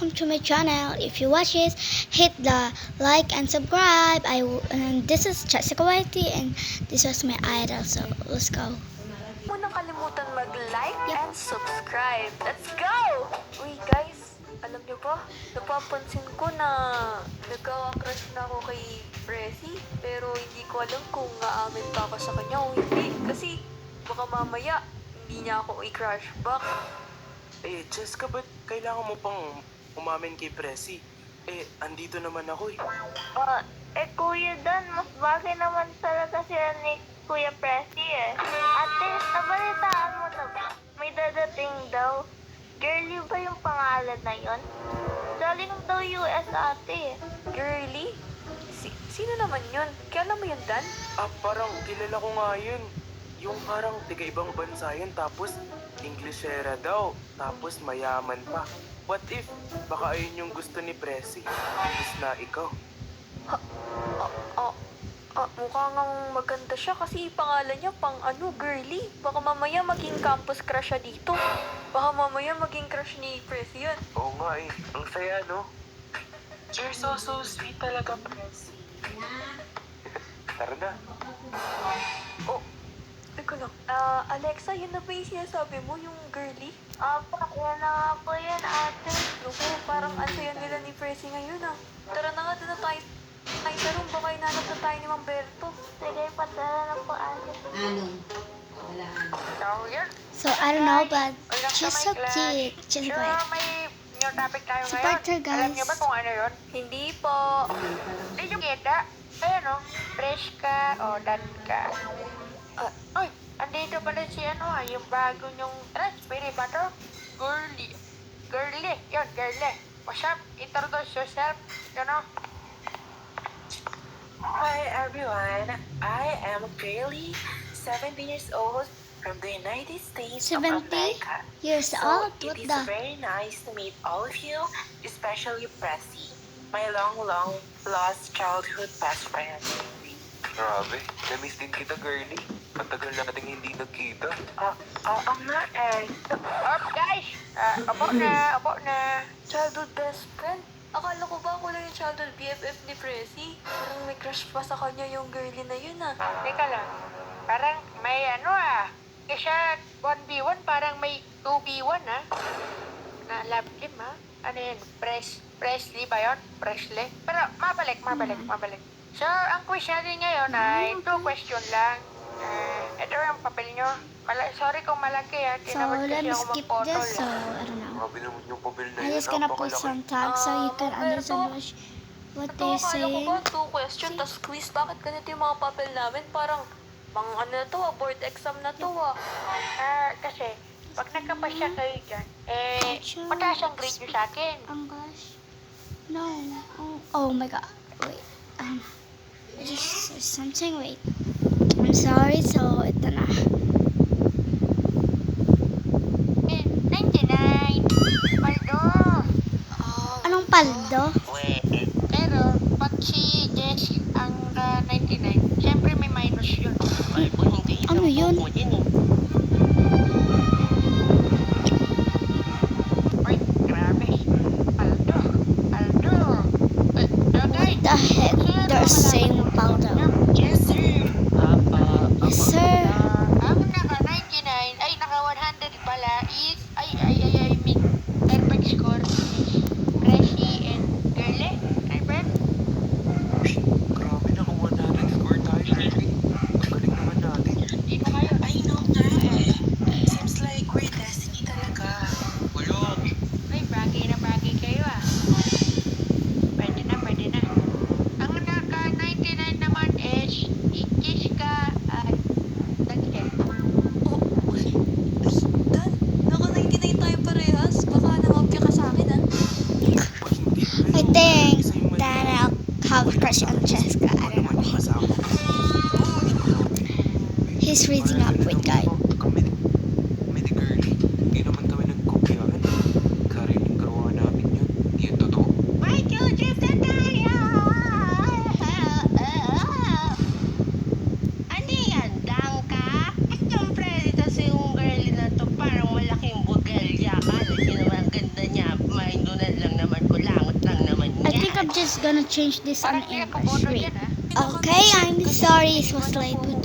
welcome to my channel. If you watch this, hit the like and subscribe. And this is Jessica Whitey and this was my idol. So let's go. Huwag mo nang kalimutan mag-like and subscribe. Let's go! Uy guys, alam niyo ba? Napapansin ko na nagka-crush na ako kay Prezi. Pero hindi ko alam kung aamin pa ako sa kanya o hindi. Kasi baka mamaya hindi niya ako i-crush back. Jessica, ba't kailangan mo pang umamin kay Prezi? Andito naman ako eh. Kuya Dan, mas bagay naman talaga sila ni Kuya Prezi eh. Ate, nabalitaan mo na ba? May dadating daw. Girlie ba yung pangalan na yon? Galing daw US ate. Girly? Sino naman yun? Kaya mo yun, Dan? Parang kilala ko nga yun. Yung parang tiga-ibang bansa yun, tapos Englishera daw, tapos mayaman pa. What if, baka ayun yung gusto ni Prezi, tapos na ikaw? Mukha ngang maganda siya kasi pangalan niya pang Girly. Baka mamaya maging campus crush siya dito. Baka mamaya maging crush ni Prezi yun. Oo nga eh, ang saya no? You're so sweet talaga, Prezi. Tara na. Teka lang. Alexa, yun na ba yung sinasabi mo, yung Girly? Yan na nga po yan ate. Naku, parang ang saya nila ni Prezi ngayon Tara na nga, doon na tayo. Ay, tarong, baka hinanap na tayo ni Mamberto. Sige, padala na po ate. So I don't know, but she's so cute. She's Sure, great. may new topic tayo Support her, ngayon. Alam guys. niyo ba kung ano yun? Hindi po. Hindi niyo kita. Ayan o, fresh ka o dan ka. Uy, andito pala si yung bago niyong Raspberry ba to? Girly. Girly, yun, girly. What's up? Introduce yourself. Hi everyone, I am Girly, 17 years old from the United States 70 of America. years So old? it What is the? very nice to meet all of you, especially Prezi, my long lost childhood best friend. Grabe, na-miss din kita, girlie. Matagal nating hindi nagkita. Oo nga eh. Guys, abo na. Childhood best friend? Akala ko ba ako lang yung childhood BFF ni Prezi? Parang may crush pa sa kanya yung Girly na yun Teka lang, parang may kaya 1v1, parang may 2v1 na love team Ano yun, Presley ba yun? Presley? Pero mabalik. So, ang quiz natin ngayon ay 2 question lang. Ito yung papel nyo. Sorry kung malaki So tinawag let kasi me ako skip mag-photo this. So I don't know. Grabe naman yung pabil na I'm yun. just gonna put napakalaki. some tags so you can Roberto. understand what Ito, they're akala ko ba saying. 2 question, tas quiz? Bakit ganito yung mga papel namin? Parang, na to board exam na to Kasi, pag nagkapasya kayo dyan, Sure. mataas ang grade nyo sa akin. English? No. Oh my god. Wait. I just said something. Wait. I'm sorry. So ito na. 99. Paldo. Anong paldo? Pero, pag si Jess ang 99, syempre may minus yun. Ano yun? Uy, grabe. Paldo. What the heck? They're saying paldo. Yes, sir. Yes, sir. Ang naka-99, ay naka-100 pala is, I mean, perfect score is Prezi and Girly. Right, friend? Grabe, nakuha natin. Score tayo, girlie. Ang galing naman natin. Dito kayo. I know that. Seems like we're destiny talaga. Ay, bagay na bagay kayo Pwede na. Ang naka-99 naman is Jessica at Daniel. Dan, naka-99 tayo parehas. Baka nangopya ka sa akin, I think that I'll have a crush on Jessica. I don't know. He's reading up with guy. Kami ni girlie. Hindi naman kami nagkopyahan. Sariling gawa namin yun. Hindi yun totoo. Michael Jackson tayo! Ano yan, dangka? At syempre, ito si yung girl na to, parang malaking bugalya ka. Kasi naman, ang ganda niya, may dunad lang naman just gonna change this on Parang hindi ako English. bodo Wait. dyan, Okay, I'm sorry it was late, but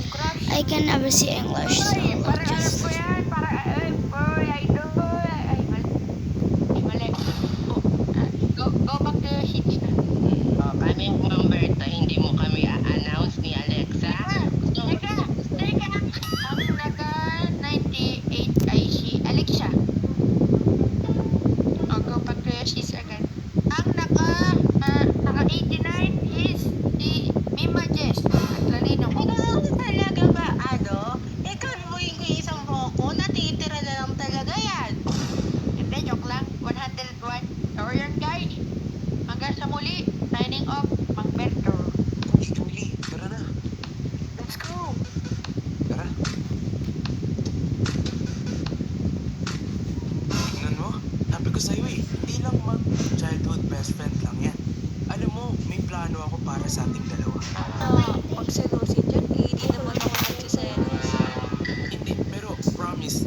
I can never see English, so Uy, I'll parang alam just... ko yan. Parang, idol. Ay, mali. Oh, go back to your seats na. O, kaming Humberto, hindi mo kami a-announce ni Alexa. Teka. Ang naka 98 ay si Alexa. Oh, go back to your seats agad. Ang naka 89 is si Mima Jess. At lalino ko. Talaga ba, ano? Ikaw mo yung isang buko, natitira na lang talaga yan. Hindi, joke lang. 101. So, yun guys. Hanggang sa muli. Signing off. Humberto. Hey, Julie, tara na. Let's go. Tara. Tingnan mo, sabi ko sa'yo hindi lang mag-childhood best friend lang yan. Alam mo, may plano ako para sa ating dalawa. Pag selosin dyan, hindi naman ako nagsiselos. Hindi, pero promise,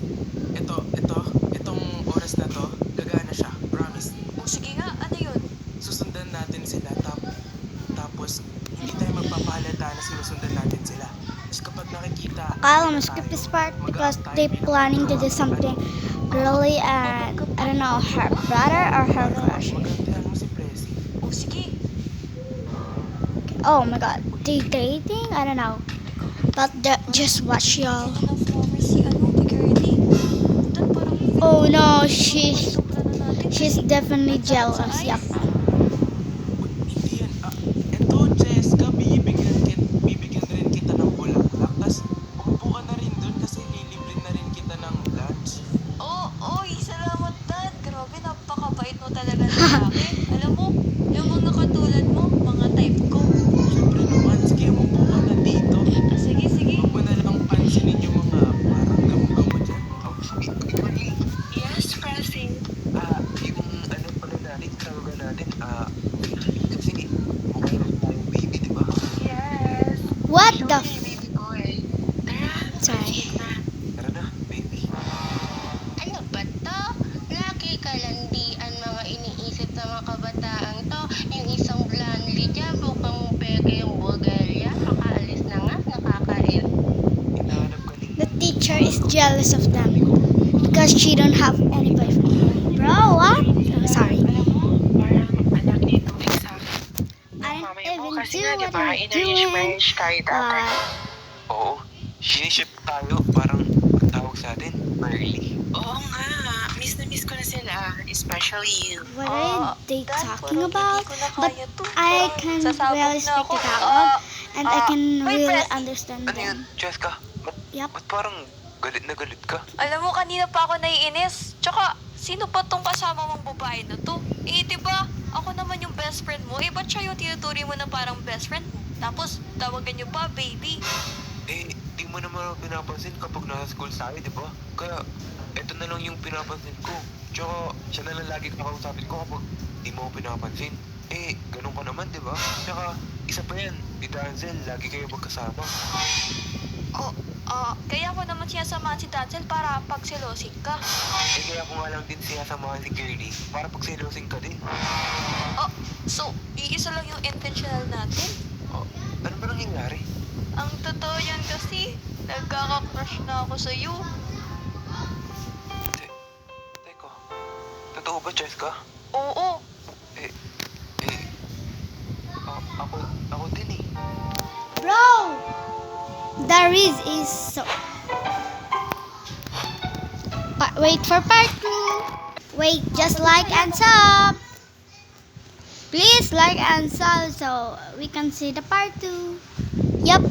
itong oras na to, gagana siya. Promise. O sige nga, ano yun? Susundan natin sila, tapos hindi tayo magpapalata na sinusundan natin sila. Tapos kapag nakikita... I'll skip this part because they planning to do something really, and I don't know, her brother or her crush. Magantihan mo si Presi. O sige. Oh my god, they dating? I don't know. But just watch y'all. Ano na former si Girlie? Doon parang... Oh no, she's Sobra na natin. definitely jealous. Yup. Hindi yan. Eto, Jessica, bibigyan rin kita ng bulaklak. Tapos, umupo ka na rin dun kasi lilibre na rin kita ng lunch. Oy, salamat dad. Grabe, napakabait mo talaga sa akin. Alam mo, yung mga katulad mo, mga type ko. Siyempre naman, sige, umupo ka na dito. Sige. Huwag mo na lang pansinin yung mga parang gamo-gamo dyan. Yes, Presi. Yung ano pala natin, tawagan natin, kasi okay na tayong baby, di ba? Yes. What the Baby boy. Tara. Sorry. Tara na, baby. Ano ba to? Laki kalandian mga iniisip ng mga kabataang to. Yung isang blanly dyan, bukang peke yung Bulgaria. Makaalis na nga, nakakain. Hinahanap ka ni... The teacher is jealous of them because she don't have any boyfriend. Bro, what? Oh, sorry. Alam mo, parang anak ni Tubig sa akin. I Mama don't mo even kasi do nga, di what ba? I'm In-arrange doing. marriage tayo dati. Oo, siniship tayo, parang ang tawag sa atin, Marley. Oo nga. Miss na miss ko na sila. Especially you. What are they Dad, talking parang about? Hindi ko na But kaya to. I Parang can sasabog really na speak ako. Tagalog, and I can Hoy, really Presi. understand Ano yun, them. Jessica? Yup. Ba't parang galit na galit ka? Alam mo, kanina pa ako naiinis. Tsaka, sino pa tong kasama mong babae na to? Diba, ako naman yung best friend mo. Ba't siya yung tinuturi mo na parang best friend mo? Tapos, tawagan niyo pa, baby. Di mo naman ako pinapansin kapag nasa school tayo, di ba? Kaya, eto na lang yung pinapansin ko. Tsaka, siya na lang lagi kakausapin ko kapag di mo ako pinapansin. Ganun ka naman, di ba? Tsaka, isa pa yan, ni Danzel, lagi kayo magkasama. Kaya ako naman sinasamahan si Dancel para pagsilosin ka. Kaya ko nga lang din siya samahan si Girlie para pagsilosin ka din. So, iisa lang yung intentional natin? Ano ba nangyayari? Ang totoo yan kasi, nagkaka-crush na ako sa'yo. Teka, totoo ba, Jessica? Oo. Ako din eh. Bro, the Riz is so. Wait for part 2. Wait, just like and sub. Please like and sub so we can see the part 2. Yup.